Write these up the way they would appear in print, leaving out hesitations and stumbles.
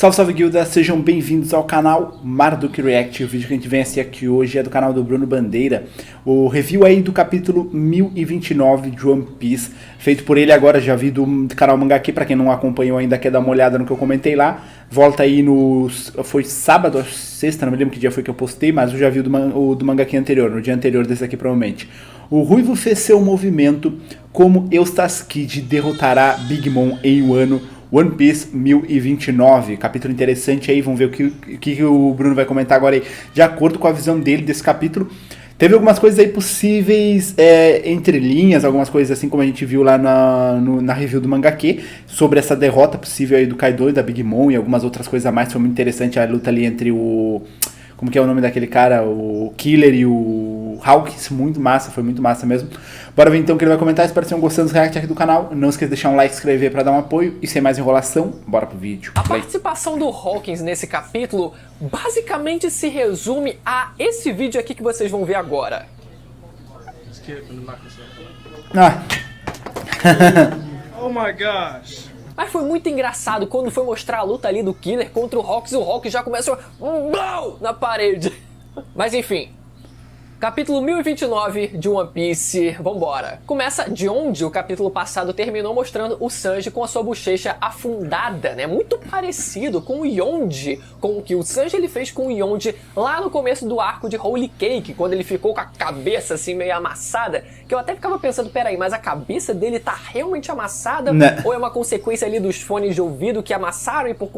Salve, salve guilda, sejam bem-vindos ao canal Marduk React. O vídeo que a gente vem assistir aqui hoje é do canal do Bruno Bandeira. O review aí do capítulo 1029 de One Piece, feito por ele agora, já vi do canal Mangá aqui, pra quem não acompanhou ainda quer dar uma olhada no que eu comentei lá. Volta aí no... foi sábado ou sexta, não me lembro que dia foi que eu postei, mas eu já vi o do Mangá aqui anterior, no dia anterior desse aqui provavelmente. O Ruivo fez seu movimento como Eustace Kid derrotará Big Mom em um ano. One Piece 1029, capítulo interessante aí, vamos ver o que o Bruno vai comentar agora aí, de acordo com a visão dele desse capítulo. Teve algumas coisas aí possíveis entre linhas, algumas coisas assim como a gente viu lá na review do Mangake, sobre essa derrota possível aí do Kaido e da Big Mom e algumas outras coisas a mais. Foi muito interessante a luta ali entre o... como que é o nome daquele cara? O Killer e o Hawkins, muito massa, foi muito massa mesmo. Bora ver então o que ele vai comentar, espero que tenham gostado dos reacts aqui do canal. Não esqueça de deixar um like e se inscrever pra dar um apoio. E sem mais enrolação, bora pro vídeo. A participação do Hawkins nesse capítulo basicamente se resume a esse vídeo aqui que vocês vão ver agora. Oh my gosh! Mas foi muito engraçado quando foi mostrar a luta ali do Killer contra o Hawkins já começou na parede. Mas enfim, capítulo 1029 de One Piece, vambora. Começa de onde o capítulo passado terminou, mostrando o Sanji com a sua bochecha afundada, né? Muito parecido com o Yonji, com o que o Sanji ele fez com o Yonji lá no começo do arco de Holy Cake, quando ele ficou com a cabeça assim meio amassada, que eu até ficava pensando, peraí, mas a cabeça dele tá realmente amassada? Não. Ou é uma consequência ali dos fones de ouvido que amassaram e por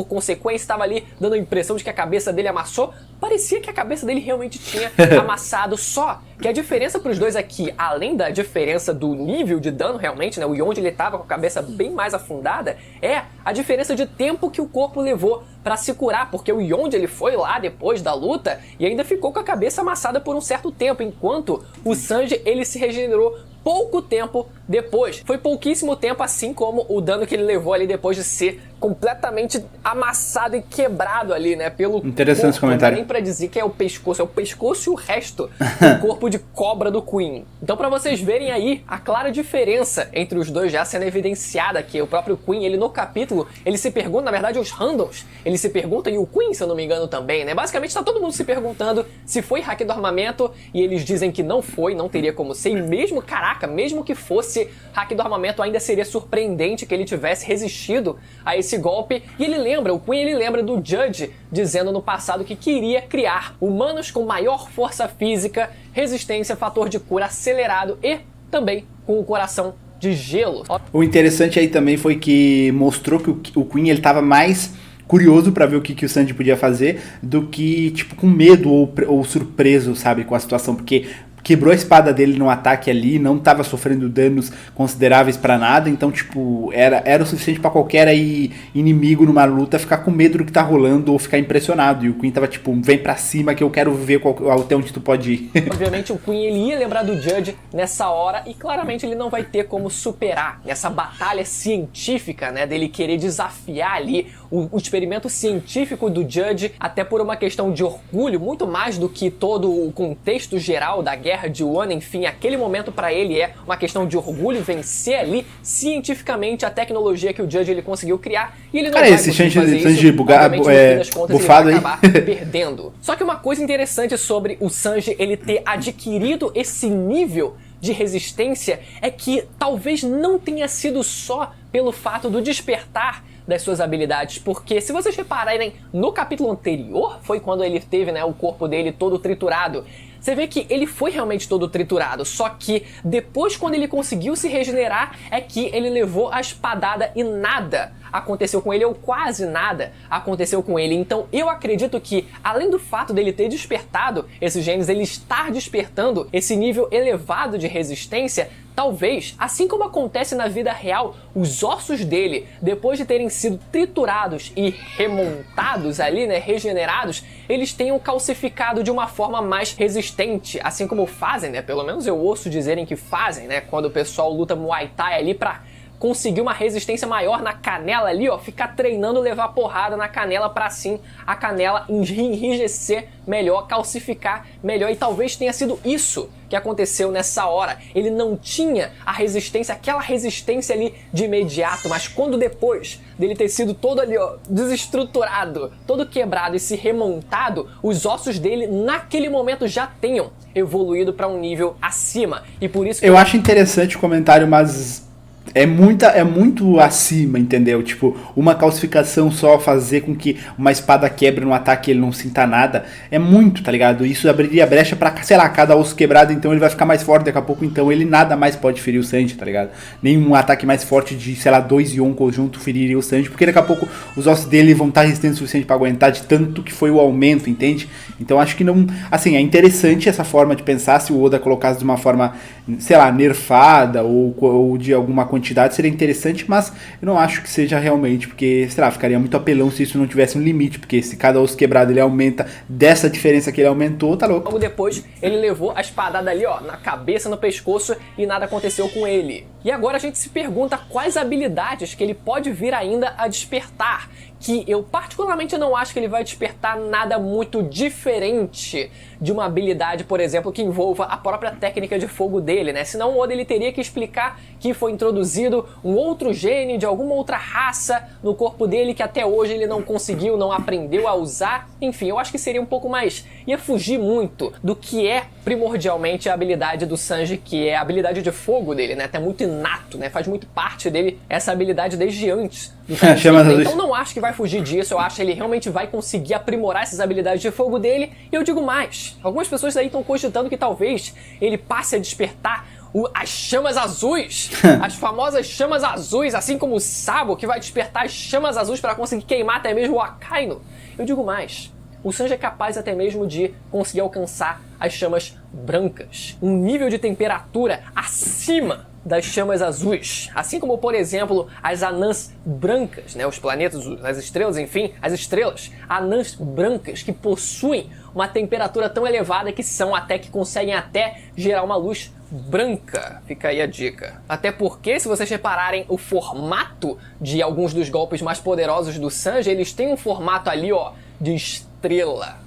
consequência estava ali dando a impressão de que a cabeça dele amassou? Parecia que a cabeça dele realmente tinha amassado, só que a diferença pros dois aqui, além da diferença do nível de dano realmente, né, o Yonji ele tava com a cabeça bem mais afundada, é a diferença de tempo que o corpo levou pra se curar, porque o Yonji ele foi lá depois da luta e ainda ficou com a cabeça amassada por um certo tempo, enquanto o Sanji ele se regenerou pouco tempo depois. Foi pouquíssimo tempo, assim como o dano que ele levou ali depois de ser completamente amassado e quebrado ali, né, pelo interessante esse comentário. Nem pra dizer que é o pescoço e o resto do corpo de cobra do Queen. Então pra vocês verem aí a clara diferença entre os dois já sendo evidenciada aqui. O próprio Queen, ele no capítulo, ele se pergunta, na verdade os randoms, ele se pergunta, e o Queen, se eu não me engano também, né, basicamente tá todo mundo se perguntando se foi hack do armamento, e eles dizem que não foi, não teria como ser, e mesmo, caraca, mesmo que fosse hack do armamento, ainda seria surpreendente que ele tivesse resistido a esse golpe. E ele lembra, o Queen ele lembra do Judge dizendo no passado que queria criar humanos com maior força física, resistência, fator de cura acelerado e também com o coração de gelo. O interessante aí também foi que mostrou que o Queen ele tava mais curioso pra ver o que o Sanji podia fazer do que tipo com medo ou surpreso, sabe, com a situação, porque quebrou a espada dele no ataque ali, não tava sofrendo danos consideráveis pra nada, então tipo, era o suficiente pra qualquer aí inimigo numa luta ficar com medo do que tá rolando ou ficar impressionado, e o Queen tava tipo, vem pra cima que eu quero ver até onde tu pode ir. Obviamente o Queen ele ia lembrar do Judge nessa hora e claramente ele não vai ter como superar essa batalha científica, né, dele querer desafiar ali o experimento científico do Judge, até por uma questão de orgulho, muito mais do que todo o contexto geral da guerra de Wano. Enfim, aquele momento pra ele é uma questão de orgulho, vencer ali cientificamente a tecnologia que o Judge ele conseguiu criar, e ele não vai conseguir fazer isso, obviamente, no fim das contas ele vai acabar perdendo. Só que uma coisa interessante sobre o Sanji ele ter adquirido esse nível de resistência é que talvez não tenha sido só pelo fato do despertar das suas habilidades, porque se vocês repararem no capítulo anterior, foi quando ele teve, né, o corpo dele todo triturado. Você vê que ele foi realmente todo triturado, só que depois, quando ele conseguiu se regenerar, é que ele levou a espadada e nada aconteceu com ele, ou quase nada aconteceu com ele. Então eu acredito que, além do fato dele ter despertado esses genes, ele estar despertando esse nível elevado de resistência, talvez, assim como acontece na vida real, os ossos dele, depois de terem sido triturados e remontados ali, né, regenerados, eles tenham calcificado de uma forma mais resistente, assim como fazem, né, pelo menos eu ouço dizerem que fazem, né, quando o pessoal luta Muay Thai ali pra conseguir uma resistência maior na canela ali, ó, ficar treinando levar porrada na canela pra assim a canela enrijecer melhor, calcificar melhor, e talvez tenha sido isso que aconteceu nessa hora. Ele não tinha a resistência, aquela resistência ali de imediato, mas quando depois dele ter sido todo ali, ó, desestruturado, todo quebrado e se remontado, os ossos dele naquele momento já tenham evoluído para um nível acima. E por isso que eu acho interessante o comentário, mas é muito acima, entendeu? Tipo, uma calcificação só fazer com que uma espada quebre no ataque e ele não sinta nada, é muito, tá ligado? Isso abriria brecha pra, sei lá, cada osso quebrado, então ele vai ficar mais forte daqui a pouco, então ele nada mais pode ferir o Sanji, tá ligado? Nenhum ataque mais forte de, sei lá, 2 Yonkous junto feriria o Sanji, porque daqui a pouco os ossos dele vão estar resistentes o suficiente pra aguentar de tanto que foi o aumento, entende? Então acho que não, assim, é interessante essa forma de pensar, se o Oda colocasse de uma forma, sei lá, nerfada ou de alguma quantidade, seria interessante, mas eu não acho que seja realmente, porque, sei lá, ficaria muito apelão se isso não tivesse um limite, porque se cada osso quebrado ele aumenta dessa diferença que ele aumentou, tá louco. Logo depois, ele levou a espadada ali, ó, na cabeça, no pescoço, e nada aconteceu com ele. E agora a gente se pergunta quais habilidades que ele pode vir ainda a despertar, que eu particularmente não acho que ele vai despertar nada muito diferente de uma habilidade, por exemplo, que envolva a própria técnica de fogo dele, né? Senão o Oda ele teria que explicar que foi introduzido um outro gene de alguma outra raça no corpo dele que até hoje ele não conseguiu, não aprendeu a usar. Enfim, eu acho que seria um pouco mais... ia fugir muito do que é primordialmente a habilidade do Sanji, que é a habilidade de fogo dele, né? Até muito inato, né? Faz muito parte dele essa habilidade desde antes do Sanji. Então não acho que vai fugir disso, eu acho que ele realmente vai conseguir aprimorar essas habilidades de fogo dele. E eu digo mais, algumas pessoas aí estão cogitando que talvez ele passe a despertar as chamas azuis, as famosas chamas azuis, assim como o Sabo, que vai despertar as chamas azuis para conseguir queimar até mesmo o Akainu. Eu digo mais, o Sanji é capaz até mesmo de conseguir alcançar as chamas brancas, um nível de temperatura acima das chamas azuis, assim como, por exemplo, as anãs brancas, né, os planetas, as estrelas, enfim, as estrelas, anãs brancas que possuem uma temperatura tão elevada que conseguem até gerar uma luz branca. Fica aí a dica. Até porque, se vocês repararem o formato de alguns dos golpes mais poderosos do Sanji, eles têm um formato ali, ó, de estrela.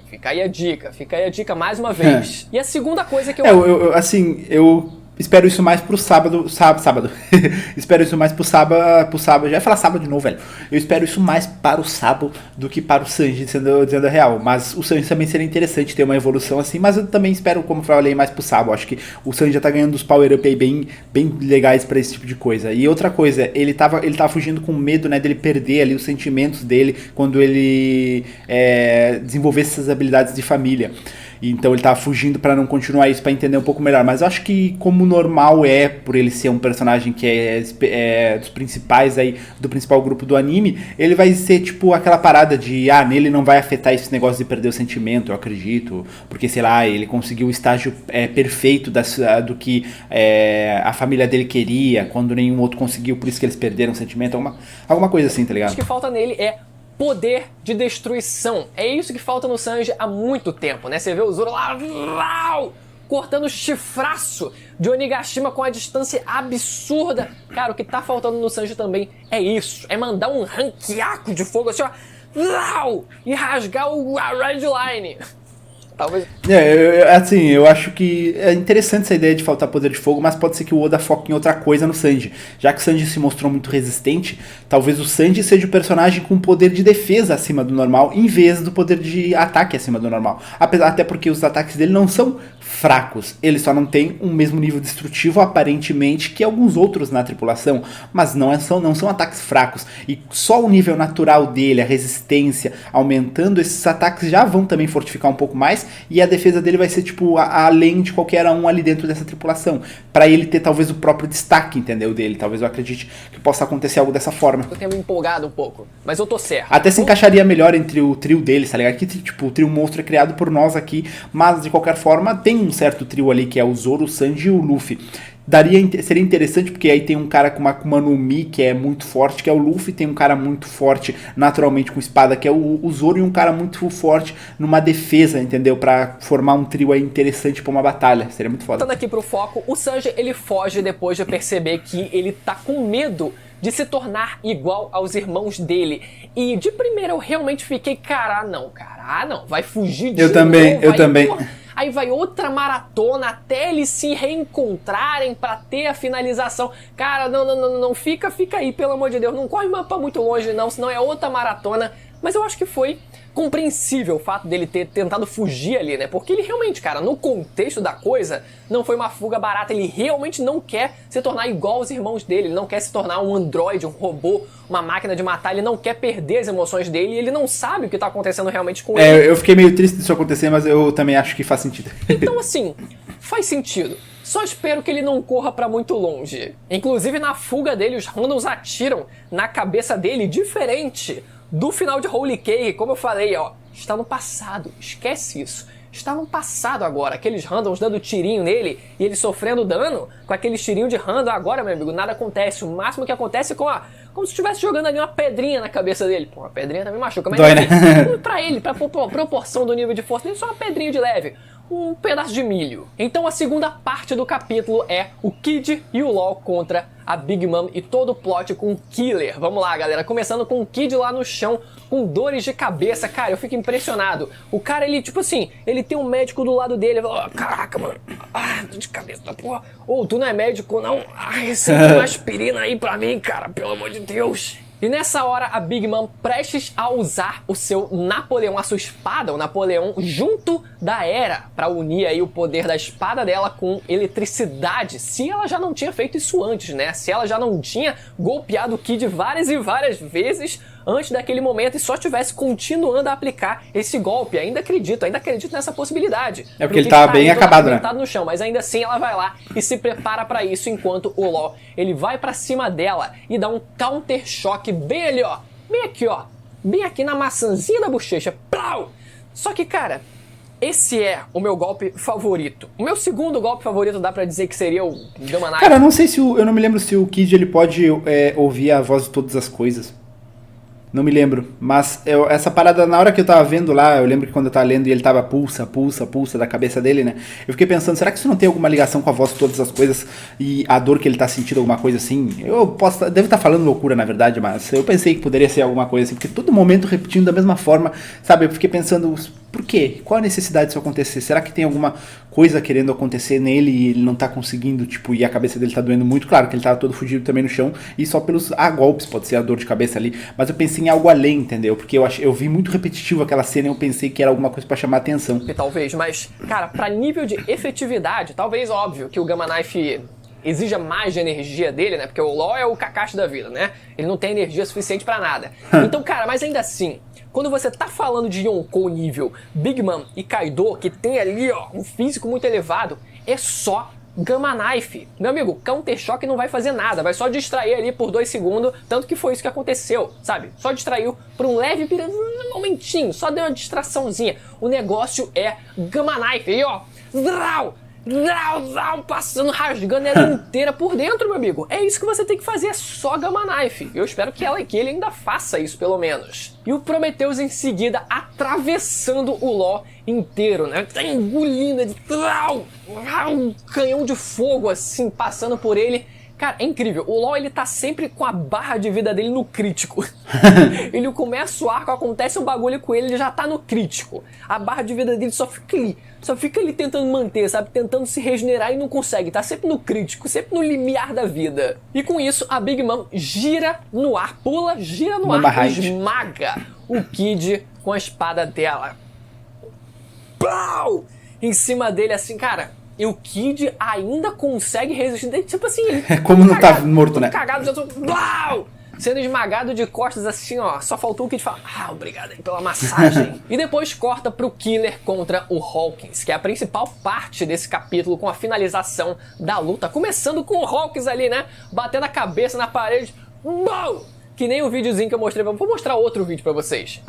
Fica aí a dica mais uma vez. E a segunda coisa que eu espero isso mais pro sábado. Espero isso mais pro sábado. Já ia falar sábado de novo, velho. Eu espero isso mais para o sábado do que para o Sanji, dizendo a real. Mas o Sanji também seria interessante ter uma evolução assim. Mas eu também espero, como eu falei, mais pro sábado. Acho que o Sanji já tá ganhando uns power-up aí bem legais pra esse tipo de coisa. E outra coisa, ele tava fugindo com medo, né, dele perder ali os sentimentos dele quando ele desenvolvesse essas habilidades de família. Então ele tava fugindo pra não continuar isso, pra entender um pouco melhor. Mas eu acho que, como normal por ele ser um personagem que é dos principais aí, do principal grupo do anime, ele vai ser tipo aquela parada de, nele não vai afetar esse negócio de perder o sentimento, eu acredito. Porque, sei lá, ele conseguiu o estágio perfeito do que a família dele queria, quando nenhum outro conseguiu, por isso que eles perderam o sentimento. Alguma coisa assim, tá ligado? O que falta nele é poder de destruição. É isso que falta no Sanji há muito tempo, né? Você vê o Zoro lá, cortando o chifraço de Onigashima com a distância absurda. Cara, o que tá faltando no Sanji também é isso. É mandar um ranqueaco de fogo assim, ó, e rasgar a Red Line. Talvez... eu acho que é interessante essa ideia de faltar poder de fogo, mas pode ser que o Oda foque em outra coisa no Sanji. Já que o Sanji se mostrou muito resistente, talvez o Sanji seja o personagem com poder de defesa acima do normal, em vez do poder de ataque acima do normal. Até porque os ataques dele não são fracos, ele só não tem o mesmo nível destrutivo, aparentemente, que alguns outros na tripulação, mas não são ataques fracos. E só o nível natural dele, a resistência, aumentando, esses ataques já vão também fortificar um pouco mais, e a defesa dele vai ser, tipo, além de qualquer um ali dentro dessa tripulação. Pra ele ter, talvez, o próprio destaque, entendeu, dele. Talvez eu acredite que possa acontecer algo dessa forma. Eu tenho me empolgado um pouco, mas eu tô certo. Até se encaixaria melhor entre o trio deles, tá ligado? Que, tipo, o trio monstro é criado por nós aqui, mas, de qualquer forma, tem um certo trio ali, que é o Zoro, o Sanji e o Luffy. seria interessante, porque aí tem um cara com uma Akuma no Mi que é muito forte, que é o Luffy, tem um cara muito forte naturalmente com espada, que é o Zoro, e um cara muito forte numa defesa, entendeu? Pra formar um trio aí interessante pra uma batalha, seria muito foda. Voltando aqui pro foco, o Sanji ele foge depois de perceber que ele tá com medo de se tornar igual aos irmãos dele. E de primeira eu realmente fiquei, cara, não, vai fugir de Eu também. Aí vai outra maratona até eles se reencontrarem pra ter a finalização. Cara, não, fica aí, pelo amor de Deus, não corre pra muito longe não, senão é outra maratona. Mas eu acho que foi compreensível o fato dele ter tentado fugir ali, né? Porque ele realmente, cara, no contexto da coisa, não foi uma fuga barata. Ele realmente não quer se tornar igual aos irmãos dele. Ele não quer se tornar um androide, um robô, uma máquina de matar. Ele não quer perder as emoções dele. E ele não sabe o que tá acontecendo realmente com ele. Eu fiquei meio triste disso acontecer, mas eu também acho que faz sentido. Então, assim, faz sentido. Só espero que ele não corra pra muito longe. Inclusive, na fuga dele, os Randoms atiram na cabeça dele, diferente do final de Whole Cake. Como eu falei, ó, está no passado, esquece isso. Está no passado agora, aqueles randoms dando tirinho nele e ele sofrendo dano com aqueles tirinhos de random. Agora, meu amigo, nada acontece. O máximo que acontece é como se estivesse jogando ali uma pedrinha na cabeça dele. Pô, a pedrinha também machuca, mas dói, né? pra ele, pra proporção do nível de força dele, só uma pedrinha de leve. Um pedaço de milho. Então a segunda parte do capítulo é o Kid e o Law contra a Big Mom e todo o plot com o Killer. Vamos lá, galera. Começando com o Kid lá no chão, com dores de cabeça. Cara, eu fico impressionado. O cara, ele, tipo assim, ele tem um médico do lado dele. Ele fala, oh, caraca, mano. Dor de cabeça da porra. Ô, tu não é médico, não? Receita uma aspirina aí pra mim, cara. Pelo amor de Deus. E nessa hora, a Big Mom, prestes a usar o seu Napoleão, a sua espada, o Napoleão, junto da Era, para unir aí o poder da espada dela com eletricidade, se ela já não tinha feito isso antes, né? Se ela já não tinha golpeado o Kid várias e várias vezes antes daquele momento e só estivesse continuando a aplicar esse golpe. Ainda acredito nessa possibilidade. É porque ele tá bem acabado, né? No chão, mas ainda assim ela vai lá e se prepara pra isso, enquanto o Law, ele vai pra cima dela e dá um counter choque bem ali, ó. Bem aqui, ó. Bem aqui na maçãzinha da bochecha. Plau! Só que, cara, esse é o meu golpe favorito. O meu segundo golpe favorito dá pra dizer que seria o Gamma Knife. Cara, eu não sei se eu não me lembro se o Kid ele pode ouvir a voz de todas as coisas. Não me lembro, mas essa parada, na hora que eu tava vendo lá, eu lembro que quando eu tava lendo e ele tava pulsa da cabeça dele, né? Eu fiquei pensando, será que isso não tem alguma ligação com a voz de todas as coisas e a dor que ele tá sentindo, alguma coisa assim? Devo estar falando loucura, na verdade, mas eu pensei que poderia ser alguma coisa assim, porque todo momento repetindo da mesma forma, sabe? Eu fiquei pensando, por quê? Qual a necessidade disso acontecer? Será que tem alguma coisa querendo acontecer nele e ele não tá conseguindo, tipo, e a cabeça dele tá doendo muito? Claro que ele tava todo fugido também no chão e só pelos golpes, pode ser a dor de cabeça ali, mas eu pensei em algo além, entendeu? Porque eu vi muito repetitivo aquela cena e eu pensei que era alguma coisa pra chamar atenção. Talvez, mas, cara, pra nível de efetividade, talvez, óbvio, que o Gamma Knife exija mais de energia dele, né? Porque o Law é o Kakashi da vida, né? Ele não tem energia suficiente pra nada. Então, cara, mas ainda assim, quando você tá falando de Yonkou nível Big Mom e Kaido, que tem ali, ó, um físico muito elevado, é só Gamma Knife. Meu amigo, Counter Shock não vai fazer nada, vai só distrair ali por 2 segundos, tanto que foi isso que aconteceu, sabe? Só distraiu por um leve momentinho, só deu uma distraçãozinha. O negócio é Gamma Knife, aí ó, passando, rasgando ela inteira por dentro, meu amigo. É isso que você tem que fazer, é só Gamma Knife. Eu espero que ele ainda faça isso, pelo menos. E o Prometheus, em seguida, atravessando o Law inteiro, né? Tá engolindo, um canhão de fogo, assim, passando por ele. Cara, é incrível. O Law, ele tá sempre com a barra de vida dele no crítico. Ele começa o arco, acontece um bagulho com ele já tá no crítico. A barra de vida dele só fica ali tentando manter, sabe? Tentando se regenerar e não consegue. Tá sempre no crítico, sempre no limiar da vida. E com isso, a Big Mom gira no ar, gira no ar e esmaga o Kid com a espada dela. Pau! Em cima dele, assim, cara. E o Kid ainda consegue resistir. Tipo assim, ele como não tá morto, né? Cagado, já tô, blau! Sendo esmagado de costas assim, ó. Só faltou o Kid falar, obrigado aí pela massagem. E depois corta pro Killer contra o Hawkins, que é a principal parte desse capítulo, com a finalização da luta. Começando com o Hawkins ali, né? Batendo a cabeça na parede. Bau! Que nem o videozinho que eu mostrei. Vou mostrar outro vídeo pra vocês.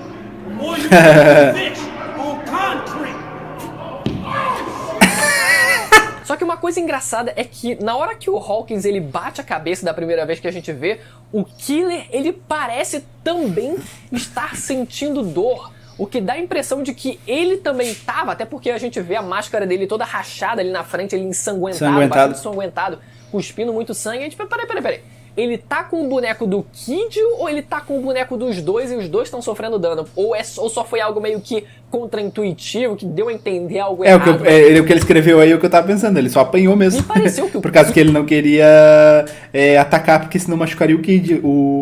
Só que uma coisa engraçada é que na hora que o Hawkins ele bate a cabeça da primeira vez que a gente vê, o Killer ele parece também estar sentindo dor. O que dá a impressão de que ele também tava, até porque a gente vê a máscara dele toda rachada ali na frente, ele bastante ensanguentado, cuspindo muito sangue. A gente fala, peraí. Ele tá com o boneco do Kid ou ele tá com o boneco dos dois e os dois estão sofrendo dano? Ou só foi algo meio que contraintuitivo, que deu a entender algo errado? O que ele escreveu aí é o que eu tava pensando, ele só apanhou mesmo. Me pareceu que por causa que ele não queria atacar, porque senão machucaria o Kid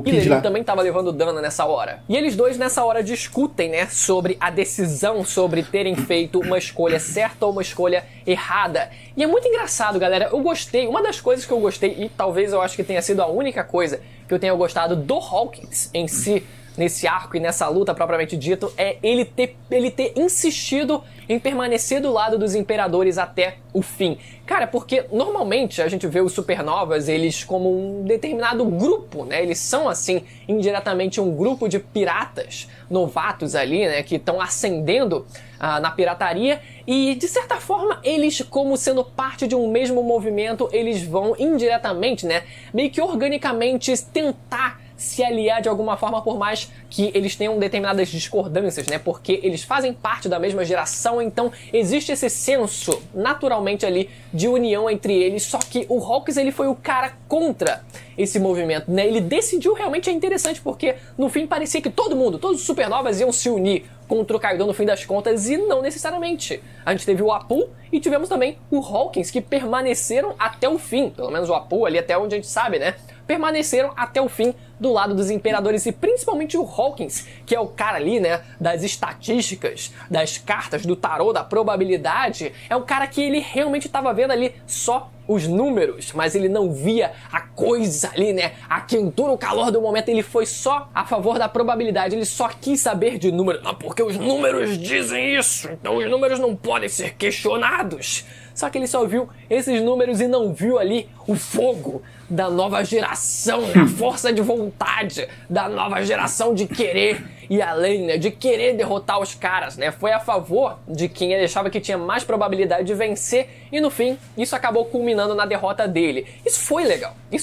ele lá. também tava levando dano nessa hora. E eles dois nessa hora discutem, né, sobre a decisão, sobre terem feito uma escolha certa ou uma escolha errada. E é muito engraçado, galera. Eu gostei, uma das coisas que eu gostei, e talvez eu acho que tenha sido a única coisa que eu tenha gostado do Hawkins em si, nesse arco e nessa luta propriamente dito, é ele ter insistido em permanecer do lado dos imperadores até o fim. Cara, porque normalmente a gente vê os supernovas, eles como um determinado grupo, né? Eles são, assim, indiretamente um grupo de piratas novatos ali, né? Que estão ascendendo na pirataria e, de certa forma, eles, como sendo parte de um mesmo movimento, eles vão indiretamente, né? Meio que organicamente tentar se aliar de alguma forma, por mais que eles tenham determinadas discordâncias, né? Porque eles fazem parte da mesma geração, então existe esse senso naturalmente ali de união entre eles, só que o Hawkins ele foi o cara contra esse movimento, né? Ele decidiu, realmente é interessante, porque no fim parecia que todos os supernovas iam se unir contra o Kaido no fim das contas, e não necessariamente. A gente teve o Apu e tivemos também o Hawkins, que permaneceram até o fim, pelo menos o Apu ali até onde a gente sabe, né? Permaneceram até o fim do lado dos imperadores, e principalmente o Hawkins, que é o cara ali, né, das estatísticas, das cartas, do tarô, da probabilidade, é um cara que ele realmente estava vendo ali só os números, mas ele não via a coisa ali, né, a quentura, o calor do momento. Ele foi só a favor da probabilidade, ele só quis saber de números, porque os números dizem isso, então os números não podem ser questionados. Só que ele só viu esses números e não viu ali o fogo da nova geração, a força de vontade da nova geração de querer ir além, né? De querer derrotar os caras, né? Foi a favor de quem ele achava que tinha mais probabilidade de vencer, e no fim, isso acabou culminando na derrota dele. Isso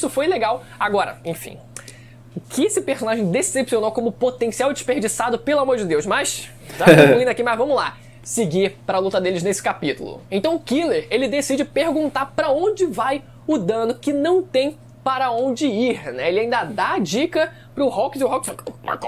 foi legal. Agora, enfim, o que esse personagem decepcionou como potencial desperdiçado, pelo amor de Deus. Mas, já concluindo aqui, mas vamos lá seguir para a luta deles nesse capítulo. Então o Killer, ele decide perguntar para onde vai o dano, que não tem para onde ir, né? Ele ainda dá a dica pro Hawkins, e o Hawkins fala, mas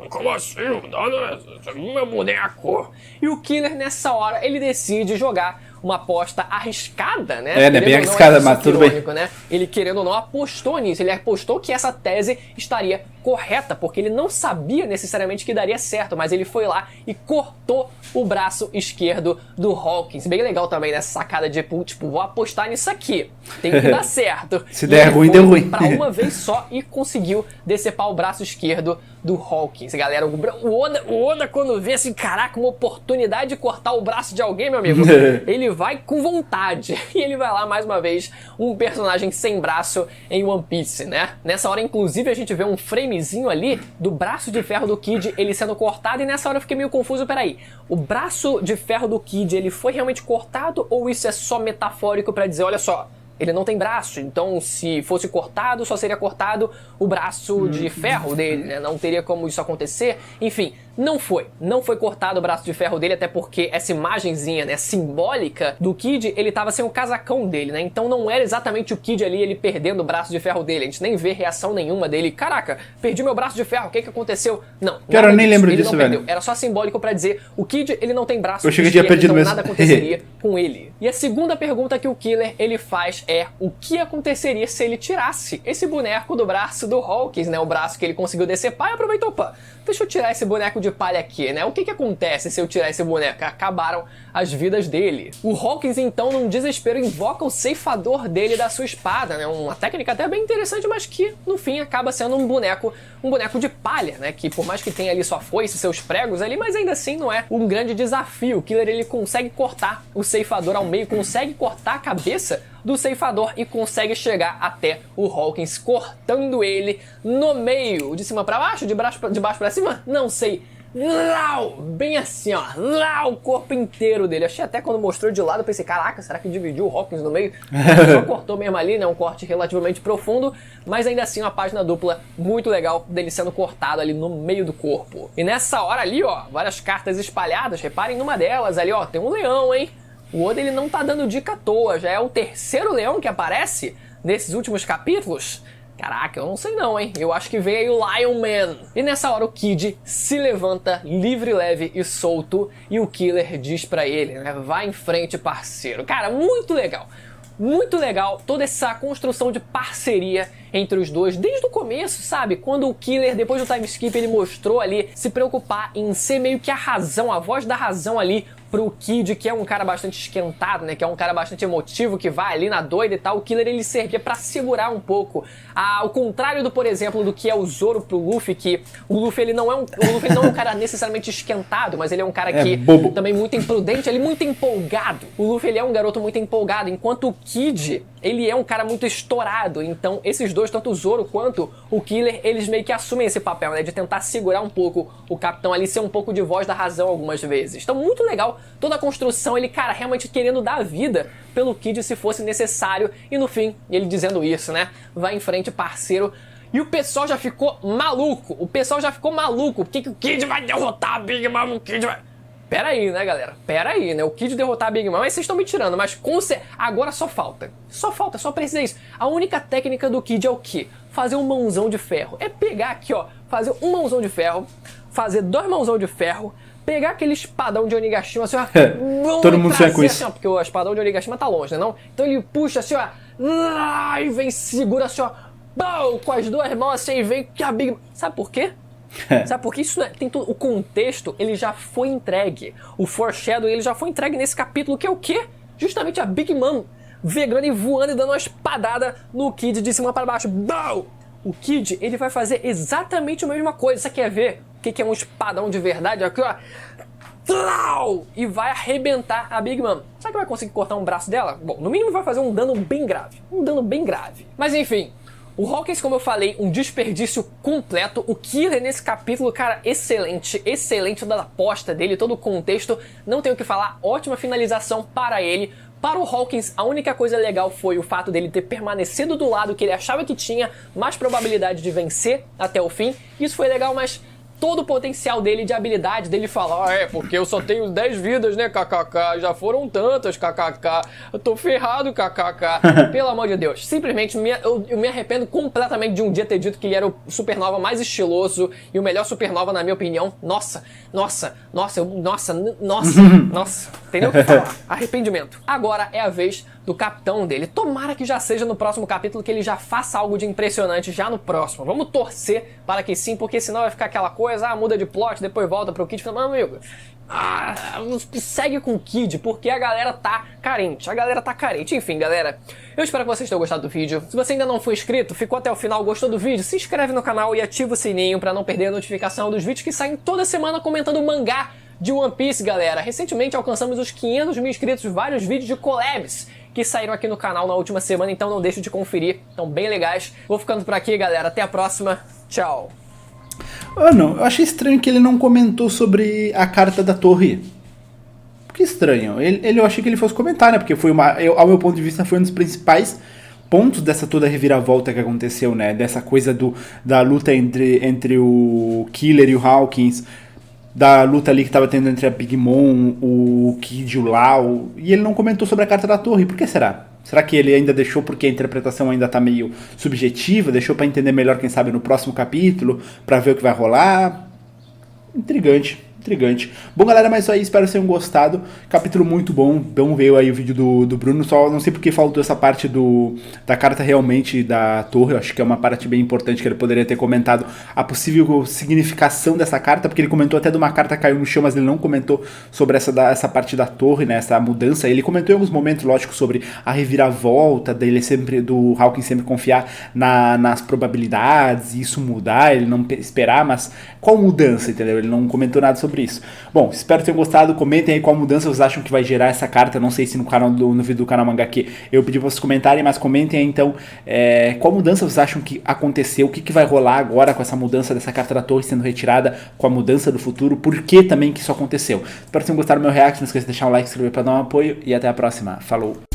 como assim? O dano é meu boneco. E o Killer, nessa hora, ele decide jogar uma aposta arriscada, né? Bem arriscada, mas tudo bem. Né? Ele, querendo ou não, apostou nisso. Ele apostou que essa tese estaria correta, porque ele não sabia necessariamente que daria certo, mas ele foi lá e cortou o braço esquerdo do Hawkins. Bem legal também, né? Sacada de, tipo, vou apostar nisso aqui. Tem que dar certo. Se der ruim, deu ruim. Pra uma vez só e conseguiu decepar o braço esquerdo do Hawkins. Galera, o Oda, quando vê assim, caraca, uma oportunidade de cortar o braço de alguém, meu amigo, ele vai com vontade. E ele vai lá, mais uma vez, um personagem sem braço em One Piece, né? Nessa hora, inclusive, a gente vê um framezinho ali do braço de ferro do Kid, ele sendo cortado, e nessa hora eu fiquei meio confuso. Peraí, o braço de ferro do Kid, ele foi realmente cortado, ou isso é só metafórico pra dizer, olha só, ele não tem braço, então se fosse cortado, só seria cortado o braço de ferro dele, né? Não teria como isso acontecer. Enfim, não foi cortado o braço de ferro dele, até porque essa imagenzinha, né, simbólica do Kid, ele tava sem o casacão dele, né? Então não era exatamente o Kid ali, ele perdendo o braço de ferro dele. A gente nem vê reação nenhuma dele. Caraca, perdi meu braço de ferro, o que aconteceu? Não, cara, eu nem lembro disso, velho. Perdeu. Era só simbólico pra dizer, o Kid, ele não tem braço, eu cheguei de perdido então mesmo. Nada aconteceria com ele. E a segunda pergunta que o Killer, ele faz é, o que aconteceria se ele tirasse esse boneco do braço do Hawkins, né? O braço que ele conseguiu decepar, e aproveitou, opa, deixa eu tirar esse boneco de palha aqui, né? O que acontece se eu tirar esse boneco? Acabaram as vidas dele. O Hawkins, então, num desespero, invoca o ceifador dele da sua espada, né? Uma técnica até bem interessante, mas que, no fim, acaba sendo um boneco de palha, né? Que por mais que tenha ali sua foice, seus pregos ali, mas ainda assim não é um grande desafio. O Killer, ele consegue cortar o ceifador ao meio, consegue cortar a cabeça do ceifador e consegue chegar até o Hawkins, cortando ele no meio, de cima pra baixo, de baixo pra cima, não sei. Lau! Bem assim, ó. Lau! O corpo inteiro dele. Achei até quando mostrou de lado, eu pensei, caraca, será que dividiu o Hawkins no meio? Só cortou mesmo ali, né? Um corte relativamente profundo, mas ainda assim uma página dupla muito legal dele sendo cortado ali no meio do corpo. E nessa hora ali, ó, várias cartas espalhadas. Reparem numa delas ali, ó, tem um leão, hein? O Oda, ele não tá dando dica à toa. Já é o terceiro leão que aparece nesses últimos capítulos. Caraca, eu não sei não, hein? Eu acho que veio o Lion Man. E nessa hora o Kid se levanta livre, leve e solto e o Killer diz pra ele, né? Vai em frente, parceiro. Cara, muito legal. Muito legal toda essa construção de parceria entre os dois, desde o começo, sabe? Quando o Killer, depois do time skip, ele mostrou ali se preocupar em ser meio que a razão, a voz da razão ali pro Kid, que é um cara bastante esquentado, né? Que é um cara bastante emotivo, que vai ali na doida e tal. O Killer, ele servia pra segurar um pouco. Ao contrário do, por exemplo, do que é o Zoro pro Luffy, que o Luffy, ele não é um cara necessariamente esquentado, mas ele é um cara que bobo. também muito imprudente, ele é muito empolgado. O Luffy, ele é um garoto muito empolgado, enquanto o Kid, ele é um cara muito estourado. Então, esses dois, tanto o Zoro quanto o Killer, eles meio que assumem esse papel, né? De tentar segurar um pouco o capitão ali, ser um pouco de voz da razão algumas vezes. Então, muito legal toda a construção, ele, cara, realmente querendo dar a vida pelo Kid se fosse necessário. E no fim, ele dizendo isso, né? Vai em frente, parceiro. E o pessoal já ficou maluco. O pessoal já ficou maluco. Por que o Kid vai derrotar a Big Mom? O Kid vai... Pera aí, né, galera? Pera aí, né? O Kid derrotar a Big Mom, mas vocês estão me tirando, mas agora só falta. Só precisa isso. A única técnica do Kid é o quê? Fazer um mãozão de ferro. É pegar aqui, ó, fazer um mãozão de ferro, fazer dois mãozão de ferro, pegar aquele espadão de Onigashima, assim, ó. Todo mundo sonha com isso. Assim, ó, porque o espadão de Onigashima tá longe, né, não? Então ele puxa assim, ó, e vem, segura assim, ó, com as duas mãos assim, e vem que a Big... Sabe por quê? Sabe por que isso tem tudo, o contexto, ele já foi entregue. O foreshadow, ele já foi entregue nesse capítulo, que é o quê? Justamente a Big Mom vegana e voando e dando uma espadada no Kid de cima para baixo. O Kid, ele vai fazer exatamente a mesma coisa. Você quer ver o que é um espadão de verdade? Aqui, ó. E vai arrebentar a Big Mom. Será que vai conseguir cortar um braço dela? Bom, no mínimo vai fazer um dano bem grave. Mas enfim, o Hawkins, como eu falei, um desperdício completo. O Killer nesse capítulo, cara, excelente toda a aposta dele, todo o contexto, não tenho o que falar, ótima finalização para ele. Para o Hawkins, a única coisa legal foi o fato dele ter permanecido do lado que ele achava que tinha mais probabilidade de vencer até o fim. Isso foi legal, mas todo o potencial dele de habilidade, dele falar, porque eu só tenho 10 vidas, né, kkk, já foram tantas, kkk, eu tô ferrado, kkk, pelo amor de Deus, simplesmente eu me arrependo completamente de um dia ter dito que ele era o Supernova mais estiloso e o melhor Supernova na minha opinião. Nossa, entendeu o que falar? Arrependimento. Agora é a vez do capitão dele. Tomara que já seja no próximo capítulo, que ele já faça algo de impressionante já no próximo. Vamos torcer para que sim, porque senão vai ficar aquela coisa, muda de plot, depois volta pro Kid e fala, amigo, segue com o Kid, porque a galera tá carente. Enfim, galera, eu espero que vocês tenham gostado do vídeo. Se você ainda não for inscrito, ficou até o final, gostou do vídeo, se inscreve no canal e ativa o sininho para não perder a notificação dos vídeos que saem toda semana comentando mangá de One Piece, galera. Recentemente alcançamos os 500 mil inscritos, vários vídeos de collabs que saíram aqui no canal na última semana, então não deixe de conferir, estão bem legais. Vou ficando por aqui, galera, até a próxima, tchau. Não, eu achei estranho que ele não comentou sobre a carta da torre. Que estranho, eu achei que ele fosse comentar, né, porque foi ao meu ponto de vista foi um dos principais pontos dessa toda reviravolta que aconteceu, né, dessa coisa da luta entre o Killer e o Hawkins, da luta ali que tava tendo entre a Big Mom, o Kid e o Lau, e ele não comentou sobre a carta da torre. Por que será? Será que ele ainda deixou porque a interpretação ainda tá meio subjetiva, deixou pra entender melhor, quem sabe, no próximo capítulo, pra ver o que vai rolar? Intrigante. Bom, galera, mas isso aí, espero que vocês tenham gostado. Capítulo muito bom. Vamos ver aí o vídeo do Bruno. Só não sei porque faltou essa parte da carta realmente da torre. Eu acho que é uma parte bem importante que ele poderia ter comentado a possível significação dessa carta, porque ele comentou até de uma carta que caiu no chão, mas ele não comentou sobre essa parte da torre, né, essa mudança. Ele comentou em alguns momentos, lógico, sobre a reviravolta dele sempre, do Hawkins sempre confiar nas probabilidades e isso mudar, ele não esperar, mas qual mudança, entendeu? Ele não comentou nada sobre sobre isso. Bom, espero que tenham gostado. Comentem aí qual mudança vocês acham que vai gerar essa carta. Não sei se no vídeo do canal Mangá aqui eu pedi pra vocês comentarem, mas comentem aí então qual mudança vocês acham que aconteceu, o que vai rolar agora com essa mudança dessa carta da torre sendo retirada, com a mudança do futuro, por que também que isso aconteceu. Espero que tenham gostado do meu react. Não esqueça de deixar um like, se inscrever pra dar um apoio e até a próxima. Falou!